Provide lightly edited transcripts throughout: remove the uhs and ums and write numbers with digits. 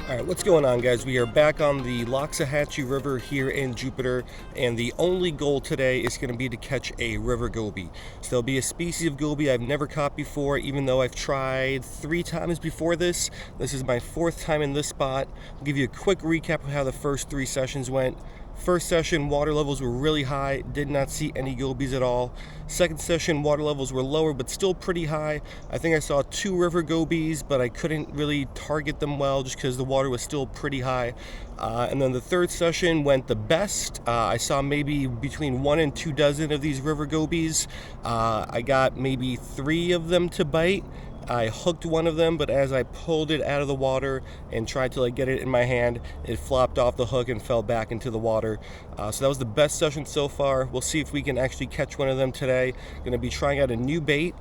Alright, what's going on, guys? We are back on the Loxahatchee River here in Jupiter, and the only goal today is going to be to catch a river goby. So there'll be a species of goby I've never caught before, even though I've tried 3 times before this. This is my 4th time in this spot. I'll give you a quick recap of how the first 3 sessions went. First session, water levels were really high, did not see any gobies at all. Second session, water levels were lower, but still pretty high. I think I saw 2 river gobies, but I couldn't really target them well just because the water was still pretty high. And then the third session went the best. I saw maybe between 1 and 2 dozen of these river gobies. I got maybe 3 of them to bite. I hooked one of them, but as I pulled it out of the water and tried to get it in my hand, it flopped off the hook and fell back into the water. So that was the best session so far. We'll see if we can actually catch one of them today. Going to be trying out a new bait,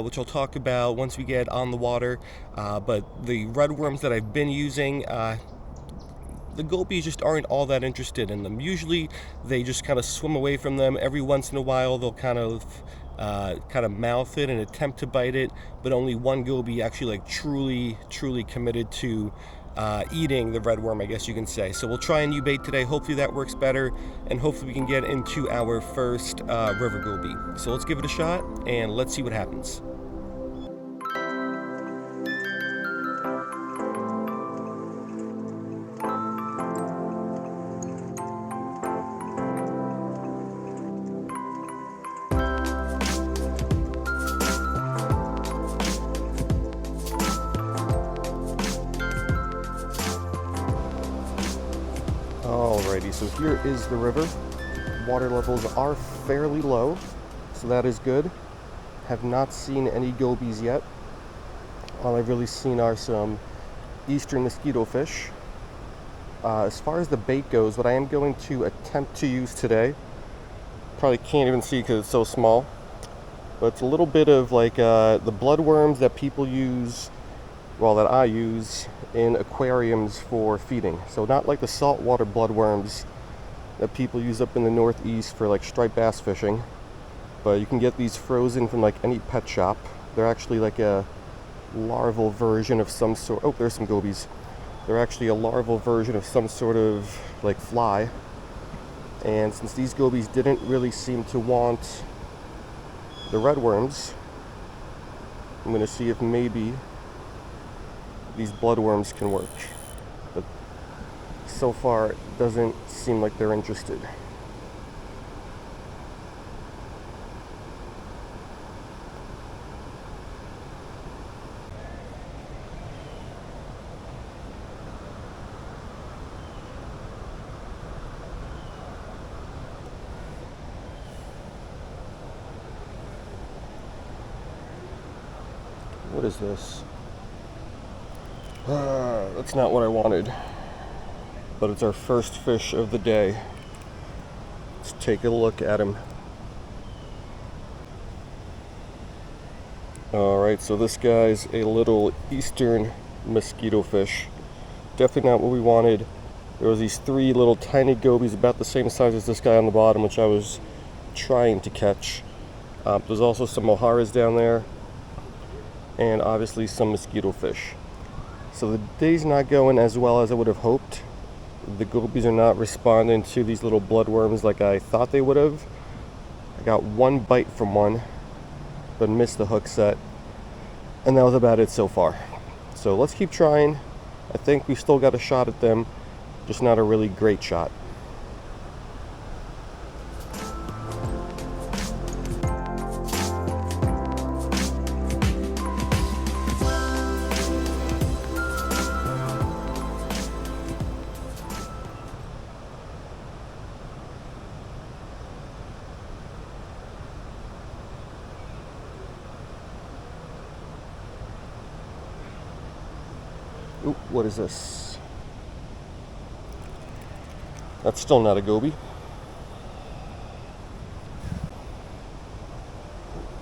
which I'll talk about once we get on the water. But the red worms that I've been using, the gobies just aren't all that interested in them. Usually they just kind of swim away from them. Every once in a while they'll kind of mouth it and attempt to bite it, but only one goby actually truly committed to eating the red worm, I guess you can say. So we'll try a new bait today. Hopefully that works better, and hopefully we can get into our first river goby. So let's give it a shot and let's see what happens. Alrighty, so here is the river. Water levels are fairly low, so that is good. Have not seen any gobies yet. All I've really seen are some eastern mosquito fish. As far as the bait goes, what I am going to attempt to use today, probably can't even see because it's so small, but it's a little bit of the bloodworms that people use, that I use in aquariums for feeding. So not like the saltwater bloodworms that people use up in the Northeast for striped bass fishing, but you can get these frozen from any pet shop. They're actually a larval version of some sort. Oh, there's some gobies. They're actually a larval version of some sort of fly. And since these gobies didn't really seem to want the red worms, I'm going to see if maybe these bloodworms can work. But so far it doesn't seem like they're interested. What is this? That's not what I wanted, but it's our first fish of the day. Let's take a look at him. Alright, so this guy's a little eastern mosquito fish. Definitely not what we wanted. There was these 3 little tiny gobies about the same size as this guy on the bottom, which I was trying to catch. There's also some moharas down there, and obviously some mosquito fish. So the day's not going as well as I would have hoped. The gobies are not responding to these little bloodworms like I thought they would have. I got 1 bite from one, but missed the hook set, and that was about it so far. So let's keep trying. I think we've still got a shot at them, just not a really great shot. Ooh, what is this? That's still not a goby.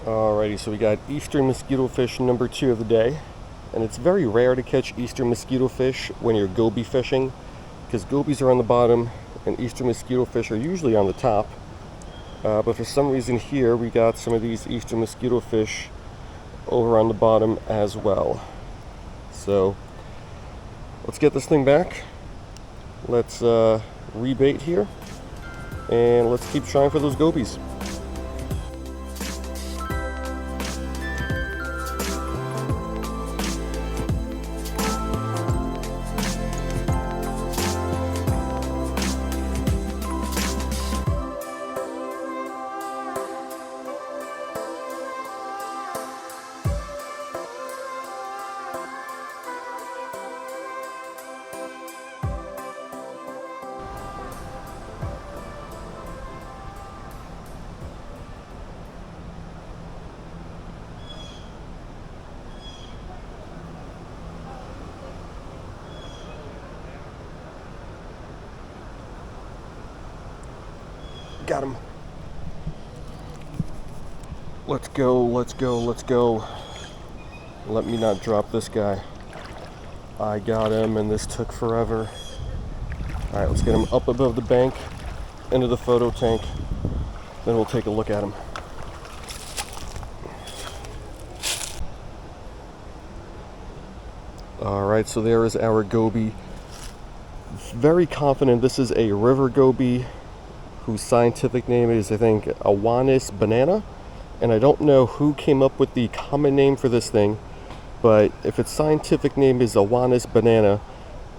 Alrighty, so we got eastern mosquito fish number 2 of the day. And it's very rare to catch eastern mosquito fish when you're goby fishing, because gobies are on the bottom and eastern mosquito fish are usually on the top. But for some reason here we got some of these eastern mosquito fish over on the bottom as well. So let's get this thing back. Let's rebait here, and let's keep trying for those gobies. Got him. Let's go, let's go, let's go. Let me not drop this guy. I got him, and this took forever. All right, let's get him up above the bank, into the photo tank. Then we'll take a look at him. All right, so there is our goby. Very confident this is a river goby, whose scientific name is, I think, Awaous banana. And I don't know who came up with the common name for this thing, but if its scientific name is Awaous banana,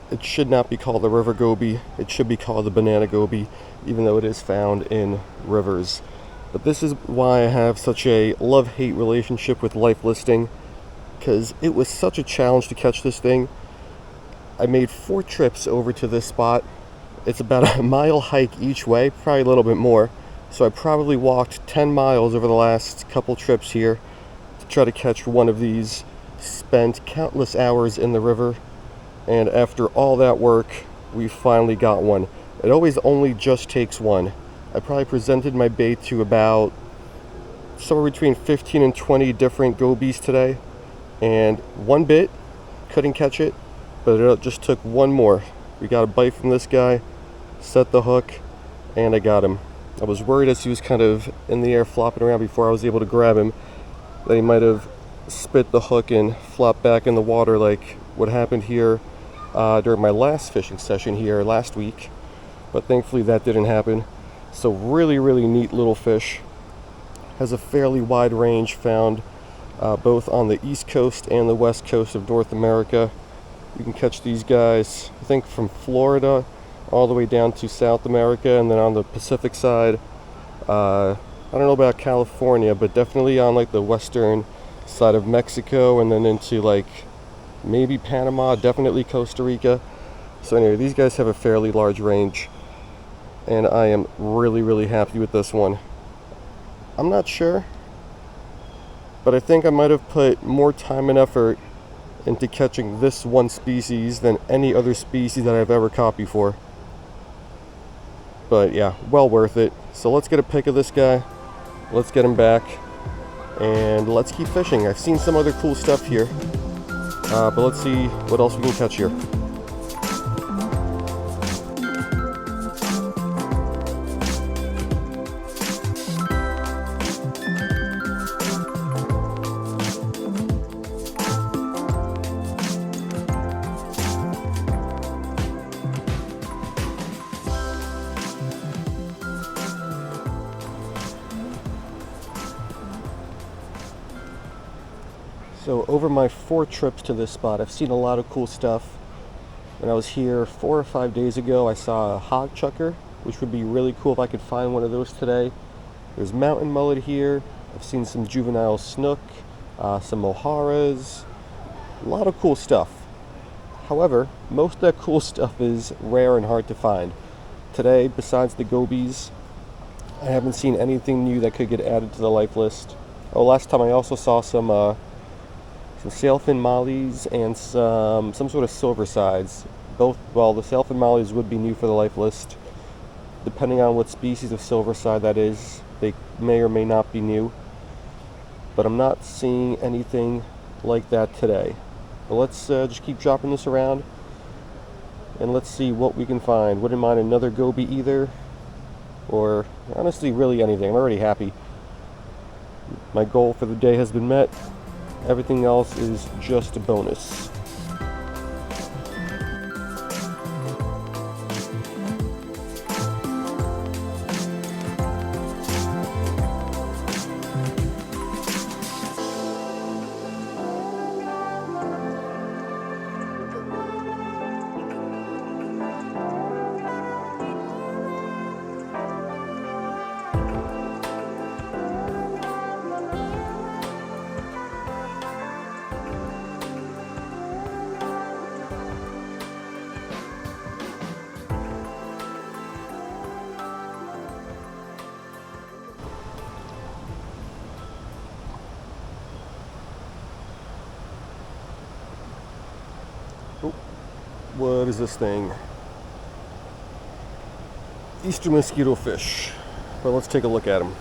it should not be called the river goby. It should be called the banana goby, even though it is found in rivers. But this is why I have such a love-hate relationship with life listing, because it was such a challenge to catch this thing. I made 4 trips over to this spot. It's about a mile hike each way, probably a little bit more. So I probably walked 10 miles over the last couple trips here to try to catch one of these. Spent countless hours in the river, and after all that work, we finally got one. It always only just takes one. I probably presented my bait to about somewhere between 15 and 20 different gobies today, and one bit, couldn't catch it, but it just took one more. We got a bite from this guy, set the hook, and I got him. I was worried as he was kind of in the air flopping around before I was able to grab him that he might have spit the hook and flopped back in the water like what happened here during my last fishing session here last week, but thankfully that didn't happen. So really neat little fish. Has a fairly wide range, found both on the east coast and the west coast of North America. You can catch these guys, I think, from Florida all the way down to South America, and then on the Pacific side, I don't know about California, but definitely on like the western side of Mexico, and then into like maybe Panama, definitely Costa Rica. So anyway, these guys have a fairly large range, and I am really happy with this one. I'm not sure, but I think I might have put more time and effort into catching this one species than any other species that I've ever caught before. But yeah, well worth it. So let's get a pic of this guy, let's get him back, and let's keep fishing. I've seen some other cool stuff here, but let's see what else we can catch here. So over my 4 trips to this spot, I've seen a lot of cool stuff. When I was here 4 or 5 days ago, I saw a hog chucker, which would be really cool if I could find one of those today. There's mountain mullet here. I've seen some juvenile snook, some moharas, a lot of cool stuff. However, most of that cool stuff is rare and hard to find. Today, besides the gobies, I haven't seen anything new that could get added to the life list. Oh, last time I also saw some sailfin mollies and some sort of silver sides. Both, well, the sailfin mollies would be new for the life list. Depending on what species of silver side that is, they may or may not be new. But I'm not seeing anything like that today. But let's just keep dropping this around, and let's see what we can find. Wouldn't mind another goby either, or honestly really anything. I'm already happy. My goal for the day has been met. Everything else is just a bonus. What is this thing? Eastern mosquito fish. Well, let's take a look at them.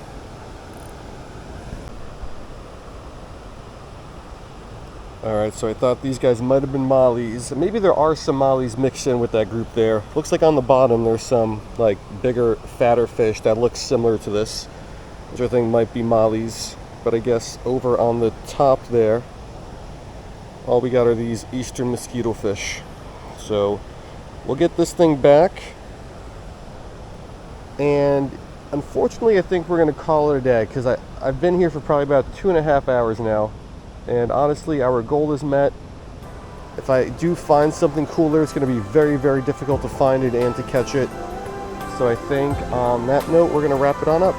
Alright, so I thought these guys might have been mollies. Maybe there are some mollies mixed in with that group there. Looks like on the bottom there's some like bigger, fatter fish that looks similar to this, which I think might be mollies. But I guess over on the top there, all we got are these eastern mosquito fish. So we'll get this thing back. And unfortunately, I think we're going to call it a day because I've been here for probably about 2.5 hours now. And honestly, our goal is met. If I do find something cooler, it's going to be very, very difficult to find it and to catch it. So I think on that note, we're going to wrap it on up.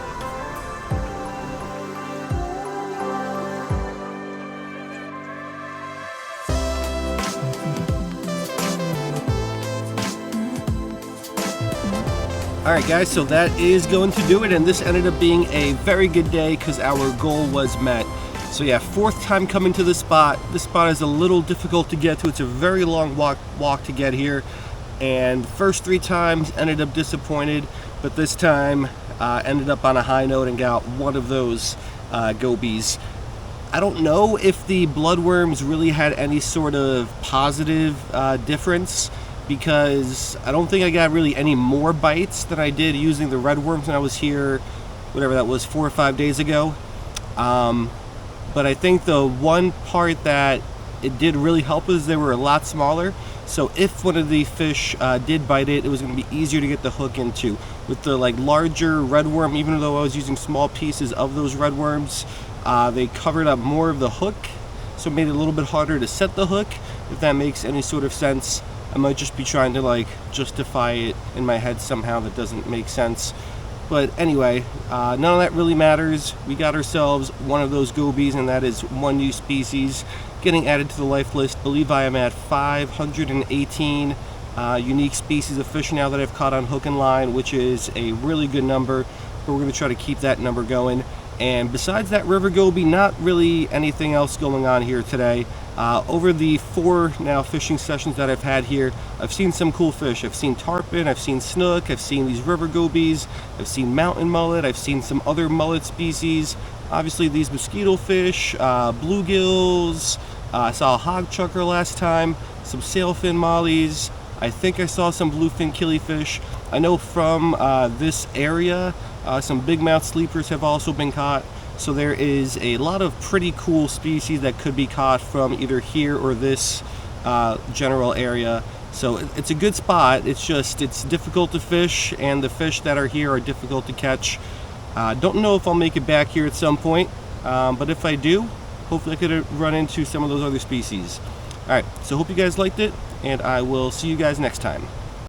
Alright guys, so that is going to do it, and this ended up being a very good day because our goal was met. So yeah, 4th time coming to this spot. This spot is a little difficult to get to. It's a very long walk to get here, and first 3 times ended up disappointed, but this time ended up on a high note and got one of those gobies. I don't know if the bloodworms really had any sort of positive difference, because I don't think I got really any more bites than I did using the red worms when I was here, whatever that was, 4 or 5 days ago. But I think the one part that it did really help is they were a lot smaller. So if one of the fish did bite it, it was going to be easier to get the hook into. With the like larger red worm, even though I was using small pieces of those red worms, they covered up more of the hook, so it made it a little bit harder to set the hook, if that makes any sort of sense. I might just be trying to like justify it in my head somehow that doesn't make sense. But anyway, none of that really matters. We got ourselves one of those gobies, and that is one new species getting added to the life list. I believe I am at 518 unique species of fish now that I've caught on hook and line, which is a really good number, but we're going to try to keep that number going. And besides that river goby, not really anything else going on here today. Over the 4 now fishing sessions that I've had here, I've seen some cool fish. I've seen tarpon, I've seen snook, I've seen these river gobies, I've seen mountain mullet, I've seen some other mullet species. Obviously these mosquito fish, bluegills, I saw a hog chucker last time, some sailfin mollies. I think I saw some bluefin killifish. I know from this area, some big mouth sleepers have also been caught. So there is a lot of pretty cool species that could be caught from either here or this general area. So it's a good spot. It's just, it's difficult to fish, and the fish that are here are difficult to catch. Don't know if I'll make it back here at some point, but if I do, hopefully I could run into some of those other species. Alright, so hope you guys liked it, and I will see you guys next time.